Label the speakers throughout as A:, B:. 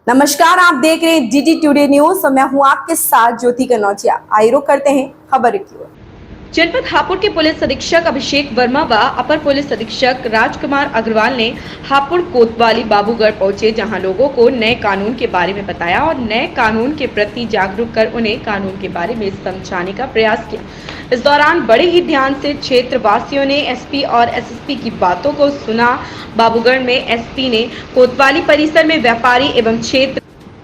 A: नमस्कार, आप देख रहे हैं डीडी टुडे न्यूज और मैं हूं आपके साथ ज्योति कनौजिया। आइए रुक करते हैं खबर की ओर।
B: जनपद हापुड़ के पुलिस अधीक्षक अभिषेक वर्मा व अपर पुलिस अधीक्षक राजकुमार अग्रवाल ने हापुड़ कोतवाली बाबूगढ़ पहुंचे, जहां लोगों को नए कानून के बारे में बताया और नए कानून के प्रति जागरूक कर उन्हें कानून के बारे में समझाने का प्रयास किया। इस दौरान बड़े ही ध्यान से क्षेत्र वासियों ने एसपी और एसएसपी की बातों को सुना। बाबूगढ़ में एसपी ने कोतवाली परिसर में व्यापारी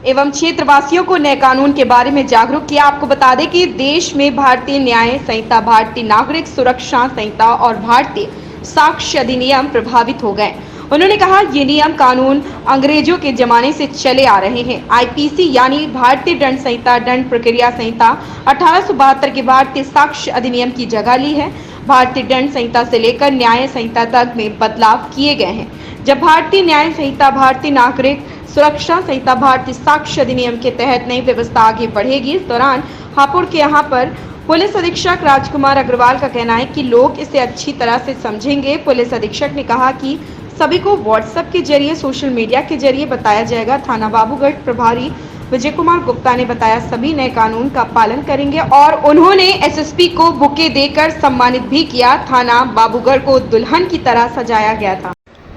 B: एवं क्षेत्रवासियों को नए कानून के बारे में जागरूक किया। आपको बता दें कि देश में भारतीय न्याय संहिता, भारतीय नागरिक सुरक्षा संहिता और भारतीय साक्ष्य अधिनियम प्रभावित हो गए। उन्होंने कहा, ये नियम कानून अंग्रेजों के जमाने से चले आ रहे हैं। आईपीसी यानी भारतीय दंड संहिता, दंड प्रक्रिया संहिता 1872 के भारतीय साक्ष्य अधिनियम की जगह ली है। भारतीय दंड संहिता से लेकर न्याय संहिता तक में बदलाव किए गए हैं। जब भारतीय न्याय संहिता, भारतीय नागरिक सुरक्षा संहिता, भारतीय साक्ष्य अधिनियम के तहत नई व्यवस्था आगे बढ़ेगी। इस दौरान हापुड़ के यहाँ पर पुलिस अधीक्षक राजकुमार अग्रवाल का कहना है कि लोग इसे अच्छी तरह से समझेंगे। पुलिस अधीक्षक ने कहा कि सभी को व्हाट्सएप के जरिए, सोशल मीडिया के जरिए बताया जाएगा। थाना बाबूगढ़ प्रभारी विजय कुमार गुप्ता ने बताया सभी नए कानून का पालन करेंगे और उन्होंने एसएसपी को बुके देकर सम्मानित भी किया। थाना बाबूगढ़ को दुल्हन की तरह सजाया गया था।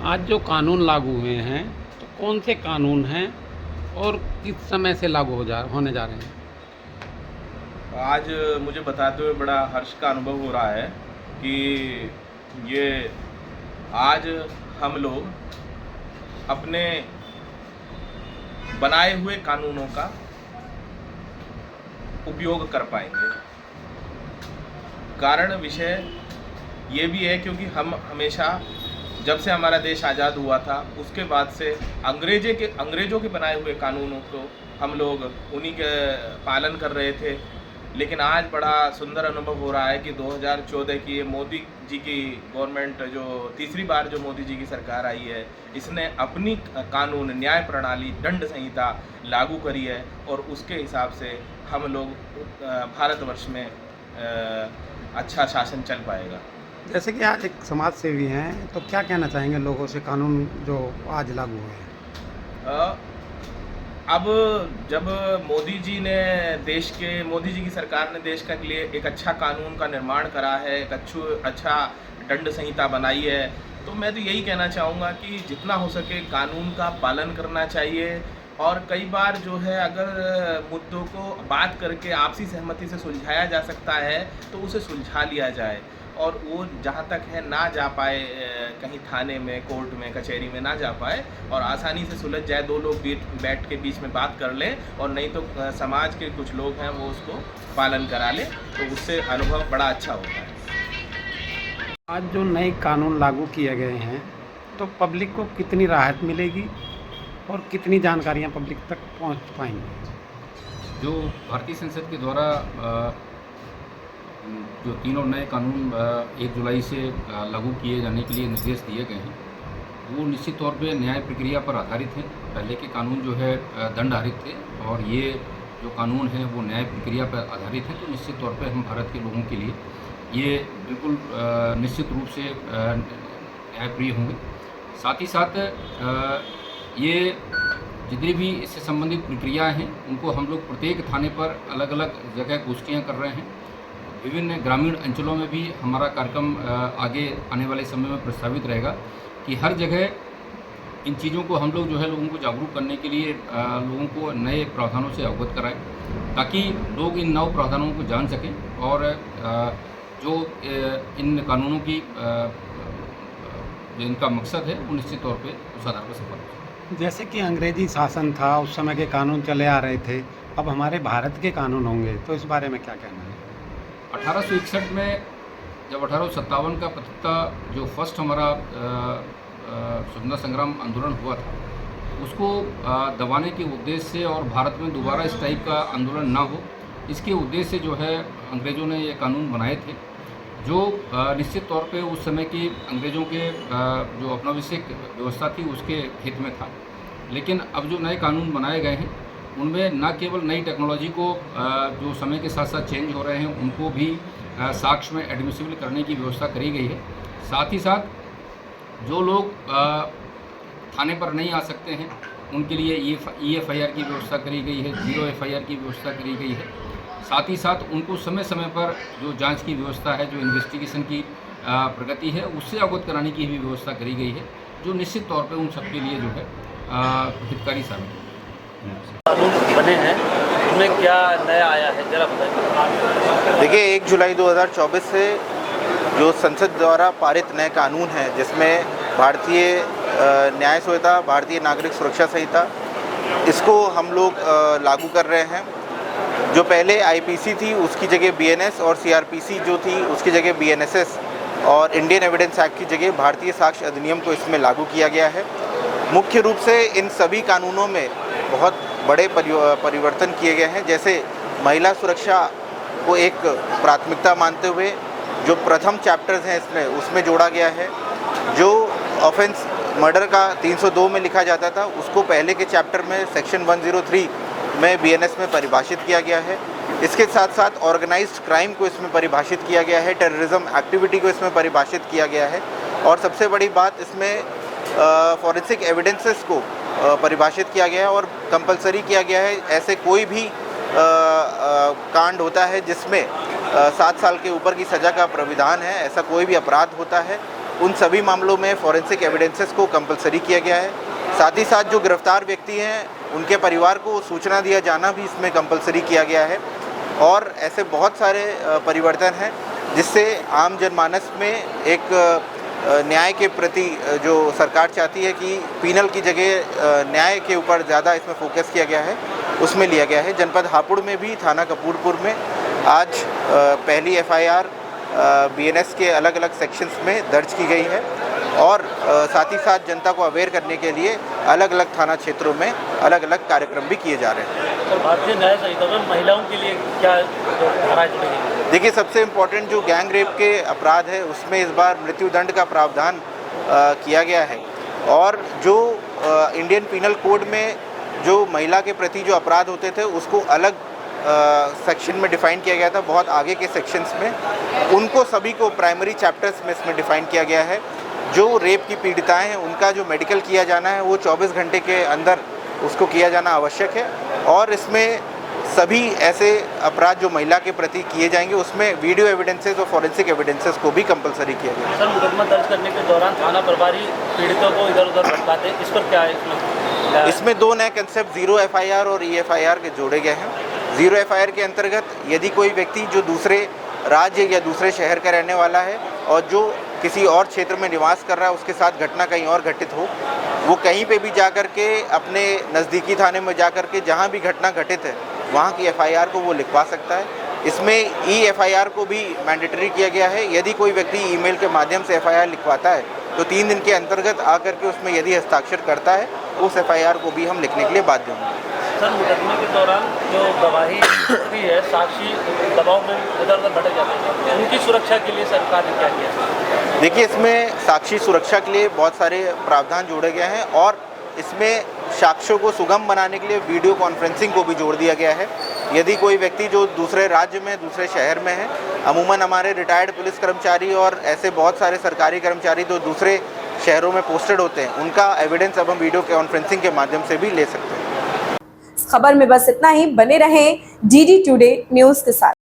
C: आज जो कानून लागू हुए हैं तो कौन से कानून हैं और किस समय से लागू होने जा रहे हैं?
D: आज मुझे बताते हुए बड़ा हर्ष का अनुभव हो रहा है कि ये आज हम लोग अपने बनाए हुए कानूनों का उपयोग कर पाएंगे। कारण विषय ये भी है क्योंकि हम हमेशा जब से हमारा देश आज़ाद हुआ था उसके बाद से अंग्रेज़ों के बनाए हुए कानूनों को हम लोग उन्हीं के पालन कर रहे थे। लेकिन आज बड़ा सुंदर अनुभव हो रहा है कि 2014 की ये मोदी जी की गवर्नमेंट, जो तीसरी बार जो मोदी जी की सरकार आई है, इसने अपनी कानून, न्याय प्रणाली, दंड संहिता लागू करी है और उसके हिसाब से हम लोग भारतवर्ष में अच्छा शासन चल पाएगा।
C: जैसे कि आज एक समाज सेवी हैं, तो क्या कहना चाहेंगे लोगों से कानून जो आज लागू हुए हैं?
D: अब जब मोदी जी की सरकार ने देश के लिए एक अच्छा कानून का निर्माण करा है, एक अच्छा दंड संहिता बनाई है, तो मैं तो यही कहना चाहूँगा कि जितना हो सके कानून का पालन करना चाहिए। और कई बार जो है अगर मुद्दों को बात करके आपसी सहमति से सुलझाया जा सकता है तो उसे सुलझा लिया जाए और वो जहाँ तक है ना जा पाए, कहीं थाने में, कोर्ट में, कचहरी में ना जा पाए और आसानी से सुलझ जाए। दो लोग बैठ के बीच में बात कर लें और नहीं तो समाज के कुछ लोग हैं वो उसको पालन करा लें, तो उससे अनुभव बड़ा अच्छा होता है।
C: आज जो नए कानून लागू किए गए हैं तो पब्लिक को कितनी राहत मिलेगी और कितनी जानकारियां पब्लिक तक पहुंच पाएंगी?
E: जो भारतीय संसद के द्वारा जो तीनों नए कानून 1 जुलाई से लागू किए जाने के लिए निर्देश दिए गए हैं, वो निश्चित तौर पे न्याय प्रक्रिया पर आधारित हैं। पहले के कानून जो है दंड आधारित थे और ये जो कानून है वो न्याय प्रक्रिया पर आधारित है। तो निश्चित तौर पे हम भारत के लोगों के लिए ये बिल्कुल निश्चित रूप से न्यायप्रिय होंगे। साथ ही साथ ये जितनी भी इससे संबंधित प्रक्रियाएँ हैं उनको हम लोग प्रत्येक थाने पर अलग अलग जगह गोष्ठियाँ कर रहे हैं। विभिन्न ग्रामीण अंचलों में भी हमारा कार्यक्रम आगे आने वाले समय में प्रस्तावित रहेगा कि हर जगह इन चीज़ों को हम लोग जो है लोगों को जागरूक करने के लिए लोगों को नए प्रावधानों से अवगत कराएं, ताकि लोग इन नव प्रावधानों को जान सकें और जो इन कानूनों की जो इनका मकसद है वो निश्चित तौर पे उस आधार पर सफल हो।
C: जैसे कि अंग्रेजी शासन था, उस समय के कानून चले आ रहे थे, अब हमारे भारत के कानून होंगे, तो इस बारे में क्या कहना है?
E: 1861 में जब 1857 का पचहत्तर जो फर्स्ट हमारा स्वतंत्रता संग्राम आंदोलन हुआ था, उसको दबाने के उद्देश्य से और भारत में दोबारा इस टाइप का आंदोलन ना हो, इसके उद्देश्य से जो है अंग्रेज़ों ने ये कानून बनाए थे, जो निश्चित तौर पे उस समय की अंग्रेज़ों के जो औपनिवेशिक व्यवस्था थी उसके हित में था। लेकिन अब जो नए कानून बनाए गए हैं उनमें न केवल नई टेक्नोलॉजी को जो समय के साथ साथ चेंज हो रहे हैं उनको भी साक्ष्य में एडमिसिबल करने की व्यवस्था करी गई है। साथ ही साथ जो लोग थाने पर नहीं आ सकते हैं उनके लिए EFIR की व्यवस्था करी गई है, 0 FIR की व्यवस्था करी गई है। साथ ही साथ उनको समय समय पर जो जांच की व्यवस्था है, जो इन्वेस्टिगेशन की प्रगति है, उससे अवगत कराने की भी व्यवस्था करी गई है, जो निश्चित तौर पे उन सबके लिए जो है हितकारी साबित होगा।
F: कानून बने हैं उनमें क्या नया आया है, जरा बताइए।
G: देखिए, 1 जुलाई 2024 से जो संसद द्वारा पारित नए कानून हैं, जिसमें भारतीय न्याय संहिता, भारतीय नागरिक सुरक्षा संहिता, इसको हम लोग लागू कर रहे हैं। जो पहले IPC थी उसकी जगह BNS और CRPC जो थी उसकी जगह BNSS और इंडियन एविडेंस एक्ट की जगह भारतीय साक्ष्य अधिनियम को इसमें लागू किया गया है। मुख्य रूप से इन सभी कानूनों में बहुत बड़े परिवर्तन किए गए हैं। जैसे महिला सुरक्षा को एक प्राथमिकता मानते हुए जो प्रथम चैप्टर्स हैं इसमें उसमें जोड़ा गया है। जो ऑफेंस मर्डर का 302 में लिखा जाता था उसको पहले के चैप्टर में सेक्शन 103 में BNS में परिभाषित किया गया है। इसके साथ साथ ऑर्गेनाइज्ड क्राइम को इसमें परिभाषित किया गया है, टेररिज्म एक्टिविटी को इसमें परिभाषित किया गया है और सबसे बड़ी बात इसमें फॉरेंसिक एविडेंसेस को परिभाषित किया गया है और कंपलसरी किया गया है। ऐसे कोई भी कांड होता है जिसमें 7 साल के ऊपर की सज़ा का प्राविधान है, ऐसा कोई भी अपराध होता है, उन सभी मामलों में फॉरेंसिक एविडेंसेस को कंपलसरी किया गया है। साथ ही साथ जो गिरफ्तार व्यक्ति हैं उनके परिवार को सूचना दिया जाना भी इसमें कंपलसरी किया गया है और ऐसे बहुत सारे परिवर्तन हैं जिससे आम जनमानस में एक न्याय के प्रति जो सरकार चाहती है कि पीनल की जगह न्याय के ऊपर ज़्यादा इसमें फोकस किया गया है, उसमें लिया गया है। जनपद हापुड़ में भी थाना कपूरपुर में आज पहली FIR BNS के अलग अलग सेक्शंस में दर्ज की गई है और साथ ही साथ जनता को अवेयर करने के लिए अलग अलग थाना क्षेत्रों में अलग अलग कार्यक्रम भी किए जा रहे हैं।
F: तो भारतीय न्याय संहिता में महिलाओं के लिए क्या धाराएं जुड़ी हैं?
G: देखिए, सबसे इम्पोर्टेंट जो गैंग रेप के अपराध है उसमें इस बार मृत्युदंड का प्रावधान किया गया है और जो इंडियन पीनल कोड में जो महिला के प्रति जो अपराध होते थे उसको अलग सेक्शन में डिफ़ाइन किया गया था, बहुत आगे के सेक्शंस में उनको सभी को प्राइमरी चैप्टर्स में इसमें डिफ़ाइन किया गया है। जो रेप की पीड़िताएं हैं उनका जो मेडिकल किया जाना है वो 24 घंटे के अंदर उसको किया जाना आवश्यक है और इसमें सभी ऐसे अपराध जो महिला के प्रति किए जाएंगे उसमें वीडियो एविडेंसेस और फॉरेंसिक एविडेंसेस को भी कंपलसरी किया गया।
F: सर, मुकदमा दर्ज करने के दौरान थाना प्रभारी पीड़ितों को इधर उधर भटकाते हैं, इस पर क्या है?
G: इसमें 2 नए कंसेप्ट 0 FIR और EFIR के जोड़े गए हैं। 0 FIR के अंतर्गत यदि कोई व्यक्ति जो दूसरे राज्य या दूसरे शहर का रहने वाला है और जो किसी और क्षेत्र में निवास कर रहा है उसके साथ घटना कहीं और घटित हो, वो कहीं पे भी जा कर के अपने नज़दीकी थाने में जा कर के जहाँ भी घटना घटित है वहाँ की FIR को वो लिखवा सकता है। इसमें EFIR को भी मैंडेटरी किया गया है। यदि कोई व्यक्ति ईमेल के माध्यम से FIR लिखवाता है तो 3 दिन के अंतर्गत आकर के उसमें यदि हस्ताक्षर करता है उस FIR को भी हम लिखने के लिए बाध्य होंगे।
F: सर, मुकदमे के दौरान जो गवाही होती है, साक्षी दबाव में इधर उधर भटक जाते हैं, उनकी सुरक्षा के लिए सरकार ने क्या किया?
G: देखिए, इसमें साक्षी सुरक्षा के लिए बहुत सारे प्रावधान जोड़े गए हैं और इसमें साक्ष्यों को सुगम बनाने के लिए वीडियो कॉन्फ्रेंसिंग को भी जोड़ दिया गया है। यदि कोई व्यक्ति जो दूसरे राज्य में, दूसरे शहर में है, अमूमन हमारे रिटायर्ड पुलिस कर्मचारी और ऐसे बहुत सारे सरकारी कर्मचारी जो दूसरे शहरों में पोस्टेड होते हैं, उनका एविडेंस अब हम वीडियो कॉन्फ्रेंसिंग के माध्यम से भी ले सकते हैं।
A: खबर में बस इतना ही। बने रहें DD टुडे न्यूज़ के साथ।